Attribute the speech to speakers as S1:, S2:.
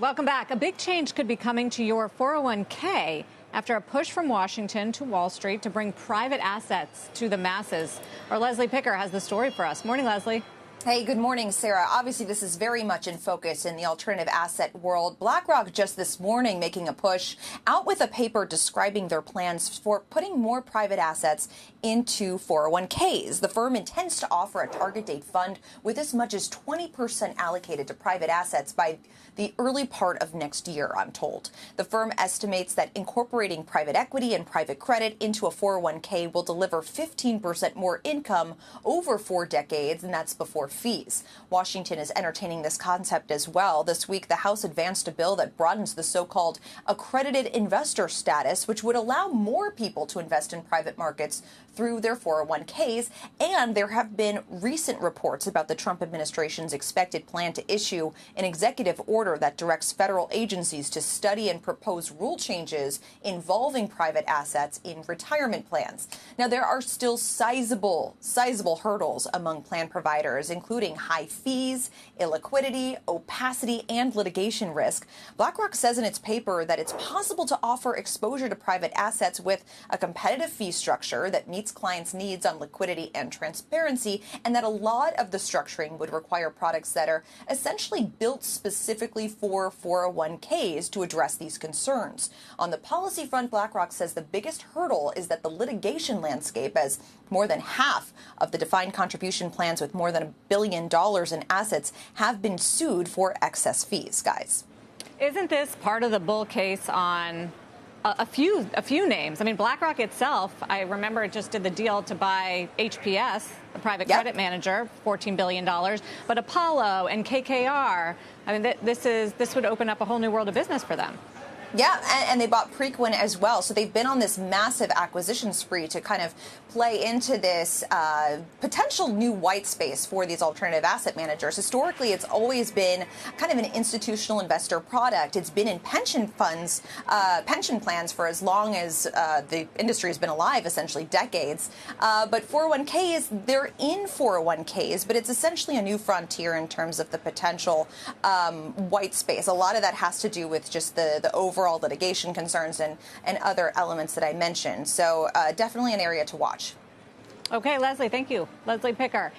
S1: Welcome back. A big change could be coming to your 401k after a push from Washington to Wall Street to bring private assets to the masses. Our Leslie Picker has the story for us. Morning, Leslie.
S2: Hey, good morning, Sarah. Obviously, this is very much in focus in the alternative asset world. BlackRock just this morning making a push out with a paper describing their plans for putting more private assets into 401ks. The firm intends to offer a target date fund with as much as 20% allocated to private assets by the early part of next year, I'm told. The firm estimates that incorporating private equity and private credit into a 401k will deliver 15% more income over 4 decades, and that's before fees. Washington is entertaining this concept as well. This week, the House advanced a bill that broadens the so-called accredited investor status, which would allow more people to invest in private markets through their 401ks. And there have been recent reports about the Trump administration's expected plan to issue an executive order that directs federal agencies to study and propose rule changes involving private assets in retirement plans. Now, there are still sizable hurdles among plan providers, including high fees, illiquidity, opacity, and litigation risk. BlackRock says in its paper that it's possible to offer exposure to private assets with a competitive fee structure that meets clients' needs on liquidity and transparency, and that a lot of the structuring would require products that are essentially built specifically for 401ks to address these concerns. On the policy front, BlackRock says the biggest hurdle is that the litigation landscape, as more than half of the defined contribution plans with more than $1 billion in assets have been sued for excess fees, guys.
S1: Isn't this part of the bull case on a few names? I mean, BlackRock itself, I remember it just did the deal to buy HPS, the private credit manager, $14 billion. But Apollo and KKR, I mean, this would open up a whole new world of business for them.
S2: Yeah, and they bought Preqin as well. So they've been on this massive acquisition spree to kind of play into this potential new white space for these alternative asset managers. Historically, it's always been kind of an institutional investor product. It's been in pension funds, pension plans for as long as the industry has been alive, essentially decades. But 401ks, they're in 401ks, but it's essentially a new frontier in terms of the potential white space. A lot of that has to do with just the overall litigation concerns and other elements that I mentioned. So definitely an area to watch.
S1: Okay, Leslie, thank you. Leslie Picker.